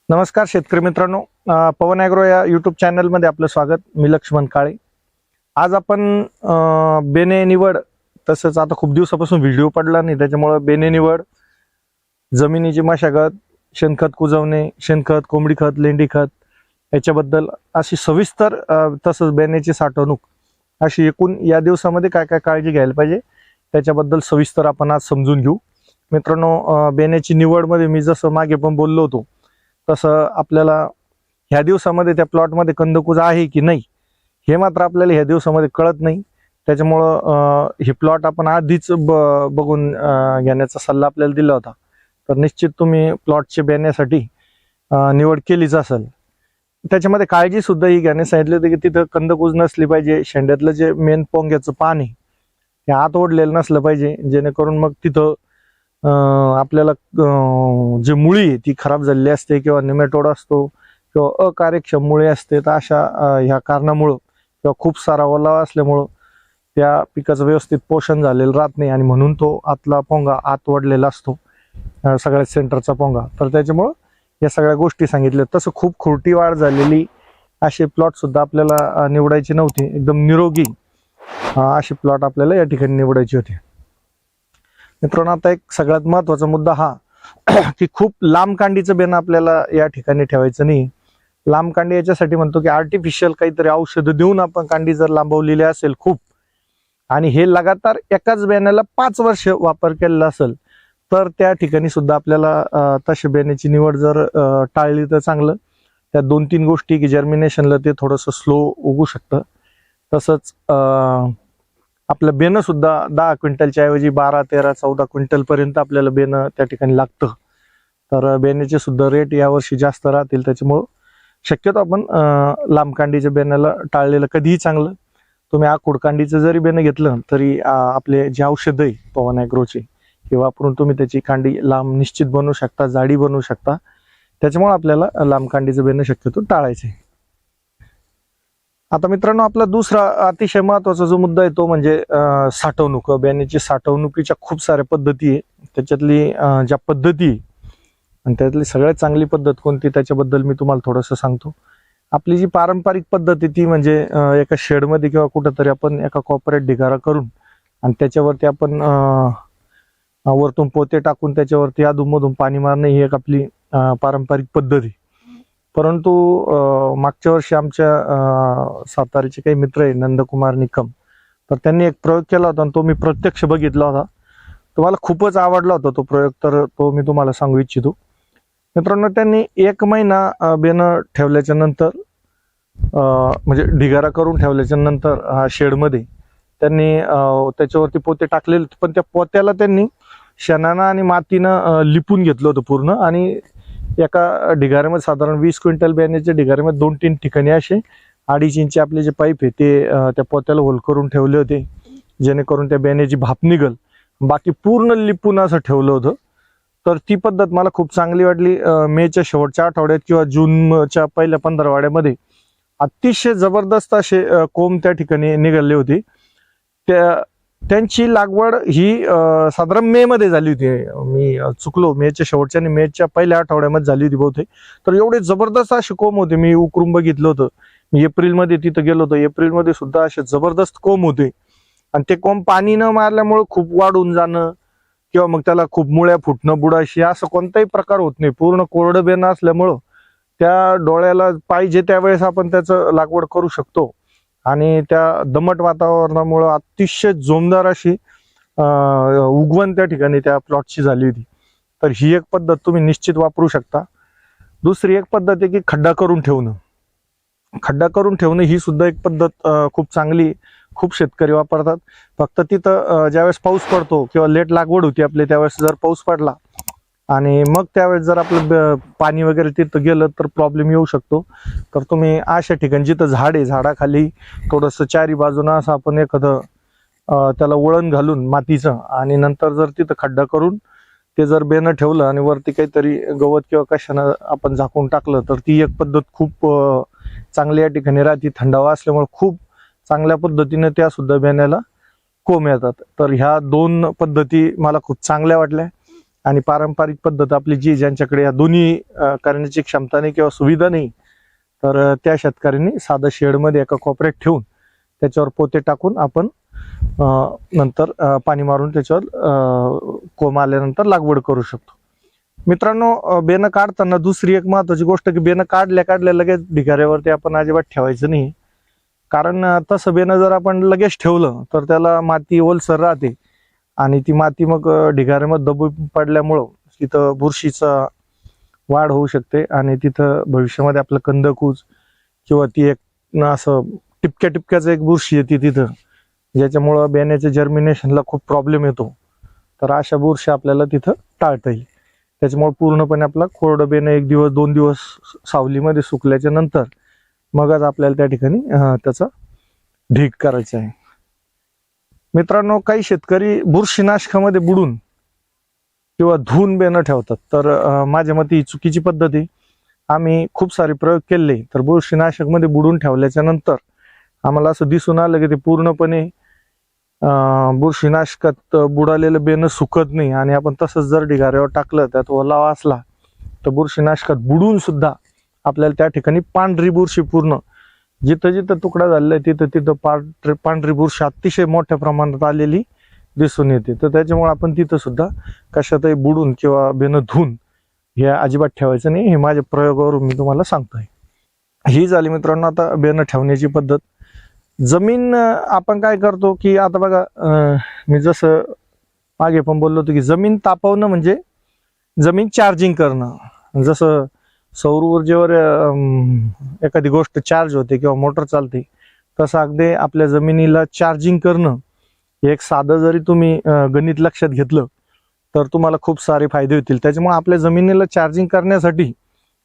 नमस्कार शेतकरी मित्रांनो, पवन ॲग्रो या यूट्यूब चॅनलमध्ये आपलं स्वागत. मी लक्ष्मण काळे. आज आपण बेने निवड, तसंच आता खूप दिवसापासून व्हिडिओ पडला नाही त्याच्यामुळे बेने निवड, जमिनीची मशागत, शेणखत कुजवणे, शेणखत, कोंबडी खत, लेंडी खत याच्याबद्दल अशी सविस्तर, तसंच बेनेची साठवणूक अशी एकूण या दिवसामध्ये काय काय काळजी घ्यायला पाहिजे त्याच्याबद्दल सविस्तर आपण आज समजून घेऊ. मित्रांनो, बेनेची निवडमध्ये मी जसं मागे पण बोललो होतो तसं आपल्याला ह्या दिवसामध्ये त्या प्लॉटमध्ये कंदकुज आहे की नाही हे मात्र आपल्याला ह्या दिवसामध्ये कळत नाही. त्याच्यामुळं हे प्लॉट आपण आधीच बघून घेण्याचा सल्ला आपल्याला दिला होता. तर निश्चित तुम्ही प्लॉटचे बेण्यासाठी निवड केलीच असेल. त्याच्यामध्ये काळजी सुद्धा ही घेण्यास सांगितली होती की तिथं कंदकुज नसली पाहिजे. शेंड्यातलं जे मेन पोंग्याचं पान आहे ते आत ओढलेलं नसलं पाहिजे, जेणेकरून मग तिथं आपल्याला जी मुळी आहे ती खराब झालेली असते किंवा निमेटोड असतो किंवा अकार्यक्षम मुळी असते. तर अशा ह्या कारणामुळं किंवा खूप सारा ओलावा असल्यामुळं त्या पिकाचं व्यवस्थित पोषण झालेलं राहत नाही आणि म्हणून तो आतला पोंगा आत वडलेला असतो, सगळ्यात सेंटरचा पोंगा. तर त्याच्यामुळं या सगळ्या गोष्टी सांगितल्या. तसं खूप खुरटी वाढ झालेली असे प्लॉट सुद्धा आपल्याला निवडायचे नव्हते. एकदम निरोगी असे प्लॉट आपल्याला या ठिकाणी निवडायचे होते. मित्रांनो, आता एक सगळ्यात महत्वाचा मुद्दा हा की खूप लांब कांडीचं बेन आपल्याला या ठिकाणी ठेवायचं नाही. लांब कांडी याच्यासाठी म्हणतो की आर्टिफिशियल काहीतरी औषध देऊन आपण कांडी जर लांबवलेली असेल खूप, आणि हे लगातार एकाच बेण्याला 5 वर्ष वापर केलेला असेल, तर त्या ठिकाणी सुद्धा आपल्याला तशा बेण्याची निवड जर टाळली तर चांगलं. त्या 2-3 गोष्टी की जर्मिनेशनला ते थोडंसं स्लो उगू शकतं. तसंच आपलं बेनं सुद्धा 10 क्विंटलच्या ऐवजी 12, 13, 14 क्विंटल पर्यंत आपल्याला बेनं त्या ठिकाणी लागतं. तर बेण्याचे सुद्धा रेट यावर्षी जास्त राहतील. त्याच्यामुळं शक्यतो आपण लांब कांडीच्या बेण्याला टाळलेलं कधीही चांगलं. तुम्ही आखूड कांडीचं जरी बेनं घेतलं तरी आपले जे औषध आहे पवन ॲग्रोचे हे वापरून तुम्ही त्याची कांडी लांब निश्चित बनवू शकता, जाडी बनवू शकता. त्याच्यामुळे आपल्याला लांब कांडीचं बेनं शक्यतो टाळायचे. आता मित्रांनो, आपला दुसरा अतिशय महत्वाचा जो मुद्दा आहे तो म्हणजे साठवणूक. बेण्याची साठवणुकीच्या खूप साऱ्या पद्धती आहे. त्याच्यातली ज्या पद्धती आणि त्यातली सगळ्यात चांगली पद्धत कोणती त्याच्याबद्दल मी तुम्हाला थोडंसं सांगतो. आपली जी पारंपरिक पद्धत आहे ती म्हणजे एका शेडमध्ये किंवा कुठंतरी आपण एका कॉपरेट ढिगारा करून आणि त्याच्यावरती आपण वरतून पोते टाकून त्याच्यावरती अधूनमधून पाणी मारणे ही एक आपली पारंपरिक पद्धत आहे. परंतु मागच्या वर्षी आमच्या साताऱ्याचे काही मित्र आहे, नंदकुमार निकम, तर त्यांनी एक प्रयोग केला होता आणि तो मी प्रत्यक्ष बघितला होता. तो मला खूपच आवडला होता तो प्रयोग, तर तो मी तुम्हाला सांगू इच्छितो. मित्रांनो, त्यांनी 1 महिना बेनं ठेवल्याच्या नंतर, म्हणजे ढिगारा करून ठेवल्याच्या नंतर शेडमध्ये त्यांनी त्याच्यावरती पोते टाकलेले, पण त्या पोत्याला त्यांनी शेणानं आणि मातीनं लिपून घेतलं होतं पूर्ण. आणि एका ढिगाऱ्यामध्ये साधारण 20 क्विंटल बेण्याच्या ढिगाऱ्यामध्ये 2-3 ठिकाणी असे 2.5 इंच आपले जे पाईप आहे ते त्या पोत्याला होल करून ठेवले होते, जेणेकरून त्या बेण्याची भाप निघल. बाकी पूर्ण लिपून असं ठेवलं होतं. तर ती पद्धत मला खूप चांगली वाटली. मेच्या शेवटच्या आठवड्यात किंवा जूनच्या पहिल्या 15 अतिशय जबरदस्त असे कोंब त्या ठिकाणी निघाले होते. त्यांची लागवड ही साधारण मे मध्ये झाली होती. मी चुकलो, मेच्या शेवटच्या आणि मेच्या पहिल्या आठवड्यामध्ये झाली होती बहुतेक. तर एवढे जबरदस्त असे कोंब होते. मी उकरून बघितलं होतं. मी एप्रिलमध्ये तिथं गेलो होतो. एप्रिलमध्ये सुद्धा असे जबरदस्त कोंब होते. आणि ते कोंब पाणी न मारल्यामुळे खूप वाढून जाणं किंवा मग त्याला खूप मुळ्या फुटणं, बुडाशी असं कोणताही प्रकार होत नाही. पूर्ण कोरडं बेनं असल्यामुळं त्या डोळ्याला पाहिजे त्यावेळेस आपण त्याचं लागवड करू शकतो. आणि त्या दमट वातावरणामुळं अतिशय जोमदार अशी उगवण त्या ठिकाणी त्या प्लॉटची झाली होती. तर ही एक पद्धत तुम्ही निश्चित वापरू शकता. दुसरी एक पद्धत आहे की खड्डा करून ठेवणं. खड्डा करून ठेवणं ही सुद्धा एक पद्धत खूप चांगली, खूप शेतकरी वापरतात. फक्त तिथं ज्यावेळेस पाऊस पडतो किंवा लेट लागवड होती आपली, त्यावेळेस जर पाऊस पडला आणि मग त्यावेळेस जर आपलं पाणी वगैरे तिथं गेलं तर प्रॉब्लेम येऊ शकतो. तर तुम्ही अशा ठिकाणी जिथं झाड आहे, झाडाखाली थोडंसं चारी बाजूनं असं आपण एखादं त्याला वळण घालून मातीचं, आणि नंतर जर तिथं खड्डा करून ते जर बेनं ठेवलं आणि वरती काहीतरी गवत किंवा कशानं आपण झाकून टाकलं तर ती एक पद्धत खूप चांगली या ठिकाणी राहते. थंडावा असल्यामुळे खूप चांगल्या पद्धतीने त्या सुद्धा बेण्याला कोंब येतात. तर ह्या 2 पद्धती मला खूप चांगल्या वाटल्या. आणि पारंपरिक पद्धत आपली जी ज्यांच्याकडे या दोन्ही करण्याची क्षमता नाही किंवा सुविधा नाही, तर त्या शेतकऱ्यांनी साधं शेडमध्ये एका कोपऱ्यात ठेवून त्याच्यावर पोते टाकून आपण नंतर पाणी मारून त्याच्यावर कोंब आल्यानंतर लागवड करू शकतो. मित्रांनो, बेनं काढताना दुसरी एक महत्वाची गोष्ट की बेनं काढल्या लगेच ढिगाऱ्यावरती आपण अजिबात ठेवायचं नाही. कारण तसं बेनं जर आपण लगेच ठेवलं तर त्याला माती ओलसर राहते आणि ती माती मग ढिगाऱ्यामध्ये दबून पडल्यामुळं तिथं बुरशीचा वाढ होऊ शकते आणि तिथं भविष्यामध्ये आपलं कंदकूज किंवा ती एक असं टिपक्याचं एक बुरशी येते तिथं, ज्याच्यामुळं बेण्याच्या जर्मिनेशनला खूप प्रॉब्लेम येतो. तर अशा बुरशी आपल्याला तिथं टाळता येईल. त्याच्यामुळे पूर्णपणे आपला कोरडं बेनं 1 दिवस 2 दिवस सावलीमध्ये सुकल्याच्या नंतर मगच आपल्याला त्या ठिकाणी त्याचा ढीग करायचा आहे. मित्रांनो, काही शेतकरी बुरशीनाशकामध्ये बुडून किंवा धुवून बेनं ठेवतात, तर माझ्या मते ही चुकीची पद्धत आहे. आम्ही खूप सारे प्रयोग केले, तर बुरशीनाशकमध्ये बुडून ठेवल्याच्या नंतर आम्हाला असं दिसून आलं की ते पूर्णपणे बुरशीनाशकात बुडालेलं बेनं सुकत नाही आणि आपण तसंच जर ढिगाऱ्यावर टाकलं, त्यात ओलावा असला तर बुरशीनाशकात बुडून सुद्धा आपल्याला त्या ठिकाणी पांढरी बुरशी पूर्ण जिथं जिथं तुकडा झालेला आहे तिथं पांढरी बुरशी अतिशय मोठ्या प्रमाणात आलेली दिसून येते. तर त्याच्यामुळे आपण तिथं सुद्धा कशातही बुडून किंवा बेनं धुवून हे अजिबात ठेवायचं नाही. हे माझ्या प्रयोगावरून मी तुम्हाला सांगतोय. ही झाली मित्रांनो आता बेनं ठेवण्याची पद्धत. जमीन आपण काय करतो की आता बघा, मी जसं मागे पण बोललो होतो की जमीन तापवणं म्हणजे जमीन चार्जिंग करणं. जसं सौर ऊर्जेवर एखादी गोष्ट चार्ज होते किंवा मोटर चालते, तसं अगदी आपल्या जमिनीला चार्जिंग करणं एक साधं जरी तुम्ही गणित लक्षात घेतलं तर तुम्हाला खूप सारे फायदे होतील. त्याच्यामुळे आपल्या जमिनीला चार्जिंग करण्यासाठी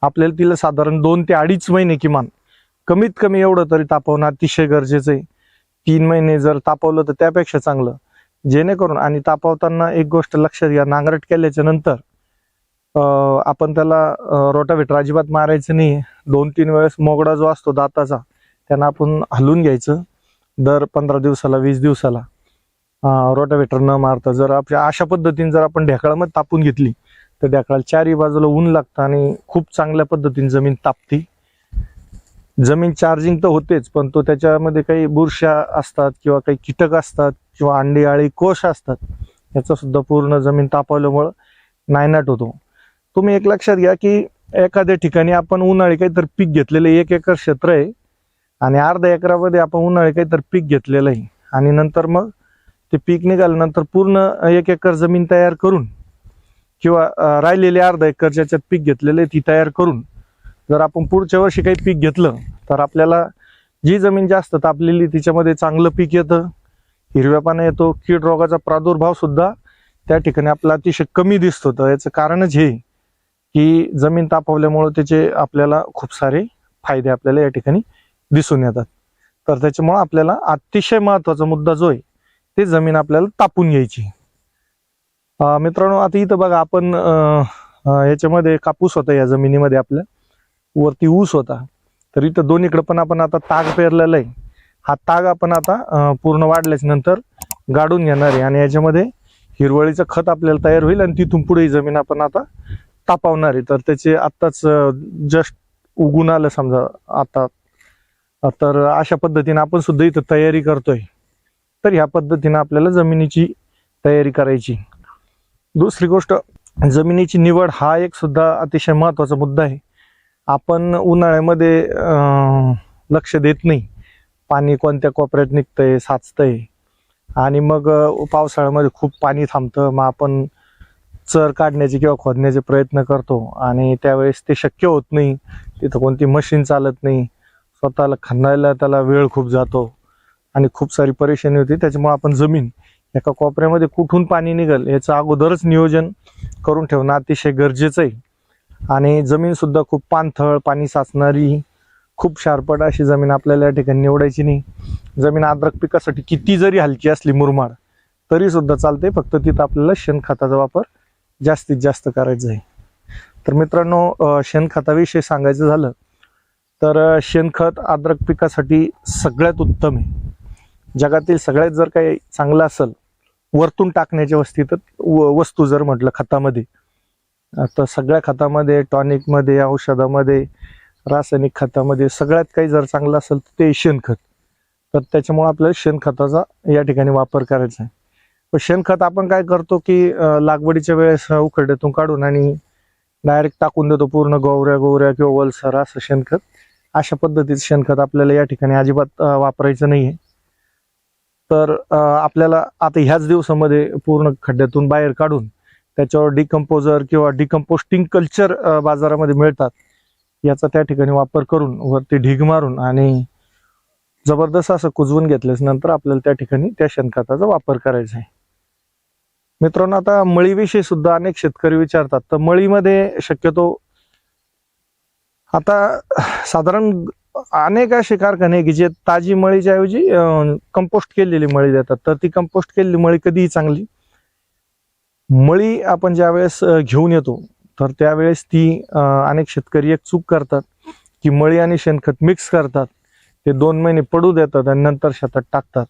आपल्याला तिला साधारण 2 ते 2.5 महिने किमान कमीत कमी एवढं तरी तापवणं अतिशय गरजेचं आहे. 3 महिने जर तापवलं तर त्यापेक्षा चांगलं. जेणेकरून आणि तापवताना एक गोष्ट लक्षात घ्या, नांगरट केल्याच्या नंतर आपण त्याला रोटावेटर अजिबात मारायचं नाही. 2-3 वेळेस मोगडा जो असतो दाताचा त्यांना आपण हलवून घ्यायचं दर 15 दिवसाला 20 दिवसाला, रोटावेटर न मारता. जर आपल्या अशा पद्धतीने जर आपण ढेकळामध्ये तापून घेतली तर ढेकळाला चारही बाजूला ऊन लागतं आणि खूप चांगल्या पद्धतीने जमीन तापती. जमीन चार्जिंग तर होतेच, पण तो त्याच्यामध्ये काही बुरशा असतात किंवा काही कीटक असतात किंवा अंडी आळी कोश असतात, याचा सुद्धा पूर्ण जमीन तापवल्यामुळं नायनाट होतो. तुम्ही एक लक्षात घ्या की एखाद्या ठिकाणी आपण उन्हाळी काहीतरी पीक घेतलेलं 1 एकर क्षेत्र आहे आणि अर्ध्या एकरामध्ये आपण उन्हाळी काहीतरी पीक घेतलेलं आहे आणि नंतर मग ते पीक निघाल्यानंतर पूर्ण 1 एकर जमीन तयार करून किंवा राहिलेले अर्धा एकर ज्याच्यात पीक घेतलेलं आहे ती तयार करून जर आपण पुढच्या वर्षी काही पीक घेतलं तर आपल्याला जी जमीन जास्त तापलेली तिच्यामध्ये चांगलं पीक येतं, हिरव्यापणा येतो, कीड रोगाचा प्रादुर्भाव सुद्धा त्या ठिकाणी आपला अतिशय कमी दिसतो. तर याचं कारणच हे की जमीन तापवल्यामुळे त्याचे आपल्याला खूप सारे फायदे आपल्याला या ठिकाणी दिसून येतात. तर त्याच्यामुळे आपल्याला अतिशय महत्वाचा मुद्दा जो आहे ते जमीन आपल्याला तापून घ्यायची. मित्रांनो, आता इथं बघा आपण याच्यामध्ये कापूस होता, या जमिनीमध्ये आपल्या वरती ऊस होता, तर इथं दोन्हीकडे पण आपण आता ताग पेरलेला आहे. हा ताग आपण आता पूर्ण वाढल्याच्या नंतर गाडून घेणार आहे आणि याच्यामध्ये हिरवळीचं खत आपल्याला तयार होईल आणि तिथून पुढे ही जमीन आपण आता तापावणार आहे. तर त्याचे आत्ताच जस्ट उगून आलं समजा आता, तर अशा पद्धतीने आपण सुद्धा इथं तयारी करतोय. तर ह्या पद्धतीने आपल्याला जमिनीची तयारी करायची. दुसरी गोष्ट, जमिनीची निवड हा एक सुद्धा अतिशय महत्वाचा मुद्दा आहे. आपण उन्हाळ्यामध्ये लक्ष देत नाही, पाणी कोणत्या कोपऱ्यात निघतंय, साचतंय आणि मग पावसाळ्यामध्ये खूप पाणी थांबतं. मग आपण चर काढण्याचे किंवा खोदण्याचे प्रयत्न करतो आणि त्यावेळेस ते शक्य होत नाही. तिथं कोणती मशीन चालत नाही, स्वतःला खणायला त्याला वेळ खूप जातो आणि खूप सारी परेशानी होती. त्याच्यामुळे आपण जमीन एका कोपऱ्यामध्ये कुठून पाणी निघेल याचं अगोदरच नियोजन करून ठेवणं अतिशय गरजेचं आहे. आणि जमीन सुद्धा खूप पाणथळ, पाणी साचणारी, खूप शारपट अशी जमीन आपल्याला या ठिकाणी निवडायची नाही. जमीन अद्रक पिकासाठी किती जरी हलकी असली मुरमाड तरी सुद्धा चालते, फक्त तिथं आपल्याला शेणखताचा वापर जास्तीत जास्त करायचा आहे. तर मित्रांनो, शेणखताविषयी सांगायचं झालं तर शेणखत अद्रक पिकासाठी सगळ्यात उत्तम आहे. जगातील सगळ्यात जर काही चांगलं असेल वरतून टाकण्याच्या वस्तू जर म्हटलं खतामध्ये, तर सगळ्या खतामध्ये, टॉनिकमध्ये, औषधामध्ये, रासायनिक खतामध्ये सगळ्यात काही जर चांगलं असेल तर ते शेणखत. तर त्याच्यामुळे आपल्याला शेणखताचा या ठिकाणी वापर करायचा आहे. पण शेणखत आपण काय करतो की लागवडीच्या वेळेस उखरड्यातून काढून आणि डायरेक्ट टाकून देतो पूर्ण गोवऱ्या किंवा ओलसर असं शेणखत. अशा पद्धतीचं शेणखत आपल्याला या ठिकाणी अजिबात वापरायचं नाहीये. तर आपल्याला आता ह्याच दिवसामध्ये पूर्ण खड्ड्यातून बाहेर काढून त्याच्यावर डिकम्पोजर किंवा डिकम्पोस्टिंग कल्चर बाजारामध्ये मिळतात, याचा त्या ठिकाणी वापर करून वरती ढीग मारून आणि जबरदस्त असं कुजवून घेतल्यास नंतर आपल्याला त्या ठिकाणी त्या शेणखताचा वापर करायचा आहे. मित्रांनो, आता मळीविषयी सुद्धा अनेक शेतकरी विचारतात. तर मळीमध्ये शक्यतो आता साधारण अनेक असे कारखाने की जे ताजी मळीच्या ऐवजी कंपोस्ट केलेली मळी देतात. तर ती कंपोस्ट केलेली मळी कधीही चांगली. मळी आपण ज्या वेळेस घेऊन येतो तर त्यावेळेस ती अनेक शेतकरी एक चूक करतात की मळी आणि शेणखत मिक्स करतात, ते 2 महिने पडू देतात आणि नंतर शेतात टाकतात.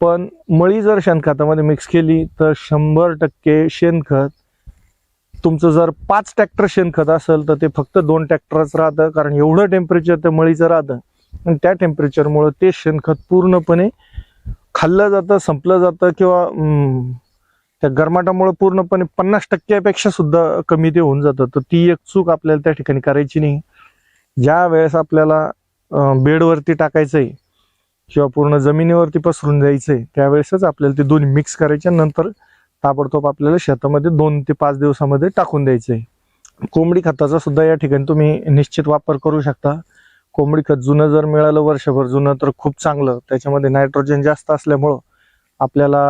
पण मळी जर शेणखतामध्ये मिक्स केली तर 100% शेणखत तुमचं जर 5 ट्रॅक्टर शेणखत असेल तर ते फक्त 2 ट्रॅक्टरच राहतं, कारण एवढं टेम्परेचर त्या मळीचं राहतं आणि त्या टेम्परेचरमुळे ते शेणखत पूर्णपणे खाल्लं जातं, संपलं जातं किंवा त्या गरमाटामुळे पूर्णपणे 50% पेक्षा सुद्धा कमी ते होऊन जातं. तर ती एक चूक आपल्याला त्या ठिकाणी करायची नाही. ज्या वेळेस आपल्याला बेडवरती टाकायचंय किंवा पूर्ण जमिनीवरती पसरून जायचंय त्यावेळेसच आपल्याला ते दोन्ही मिक्स करायचे, नंतर ताबडतोब आपल्याला शेतामध्ये 2 ते 5 दिवसामध्ये टाकून द्यायचंय. कोंबडी खताचा सुद्धा या ठिकाणी तुम्ही निश्चित वापर करू शकता. कोंबडी खत जुनं जर मिळालं वर्षभर जुनं तर खूप चांगलं. त्याच्यामध्ये नायट्रोजन जास्त असल्यामुळं आपल्याला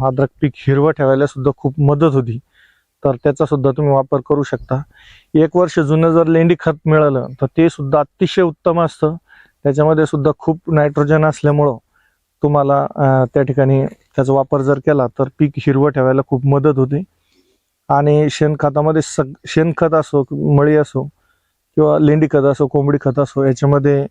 अद्रक पीक हिरवं ठेवायला सुद्धा खूप मदत होती. तर त्याचा सुद्धा तुम्ही वापर करू शकता. 1 वर्ष जुनं जर लेंडी खत मिळालं तर ते सुद्धा अतिशय उत्तम असतं. त्याच्यामध्ये सुद्धा खूप नायट्रोजन असल्यामुळं तुम्हाला त्या ठिकाणी त्याचा वापर जर केला तर पीक हिरवं ठेवायला खूप मदत होते. आणि शेणखतामध्ये शेणखत असो, मळी असो किंवा लेंडी खत असो, कोंबडी खत असो, याच्यामध्ये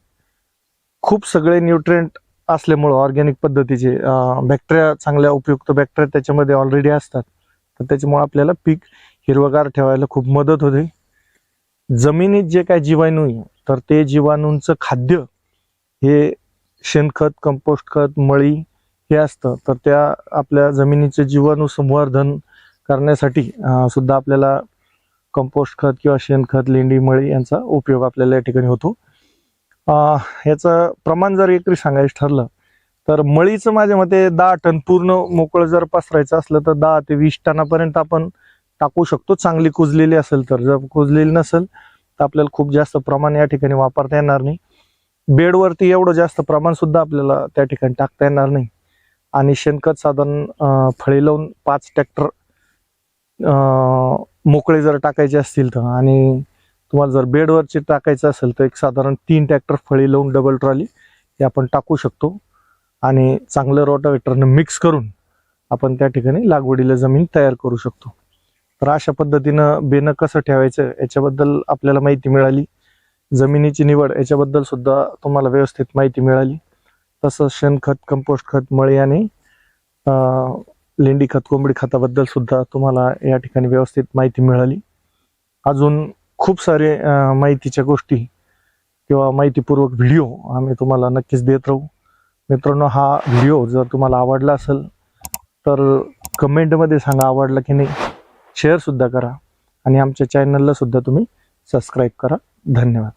खूप सगळे न्यूट्रिएंट असल्यामुळं ऑर्गॅनिक पद्धतीचे बॅक्टेरिया, चांगल्या उपयुक्त बॅक्टेरिया त्याच्यामध्ये ऑलरेडी असतात. तर त्याच्यामुळे आपल्याला पीक हिरवगार ठेवायला खूप मदत होते. जमिनीत जे काय जीवाणू आहे तर ते जीवाणूंचं खाद्य हे शेणखत, कंपोस्ट खत, मळी हे असतं. तर त्या आपल्या जमिनीचे जीवाणू संवर्धन करण्यासाठी सुद्धा आपल्याला कंपोस्ट खत किंवा शेणखत, लेंडी, मळी यांचा उपयोग आपल्याला या ठिकाणी होतो. याचं प्रमाण जर एकरी सांगायचं ठरलं तर मळीचं माझ्या मते 10 टन पूर्ण मोकळं जर पसरायचं असलं तर 10 ते 20 टनापर्यंत आपण टाकू शकतो, चांगली कुजलेली असेल तर. जर कुजलेली नसेल तर आपल्याला खूप जास्त प्रमाण या ठिकाणी वापरता येणार नाही. बेडवरती एवढं जास्त प्रमाण सुद्धा आपल्याला त्या ठिकाणी टाकता येणार नाही. आणि शेणखत साधारण फळी लावून 5 ट्रॅक्टर मोकळे जर टाकायचे असतील तर, आणि तुम्हाला जर बेडवरचे टाकायचं असेल तर एक साधारण 3 ट्रॅक्टर फळी लावून डबल ट्रॉली हे आपण टाकू शकतो. आणि चांगलं रोटावेटरनं मिक्स करून आपण त्या ठिकाणी लागवडीला जमीन तयार करू शकतो. तर अशा पद्धतीनं बेनं कसं ठेवायचं याच्याबद्दल आपल्याला माहिती मिळाली. जमिनीची निवड याच्याबद्दल सुद्धा तुम्हाला व्यवस्थित माहिती मिळाली. तसंच शेणखत, कंपोस्ट खत, मळी आणि लेंडी खत, कोंबडी खताबद्दल सुद्धा तुम्हाला या ठिकाणी व्यवस्थित माहिती मिळाली. अजून खूप सारे माहितीच्या गोष्टी किंवा माहितीपूर्वक व्हिडिओ आम्ही तुम्हाला नक्कीच देत राहू. मित्रांनो, हा व्हिडिओ जर तुम्हाला आवडला असेल तर कमेंटमध्ये सांगा आवडला की नाही. शेअर सुद्धा करा आणि आमच्या चॅनलला सुद्धा तुम्ही सबस्क्राईब करा. धन्यवाद.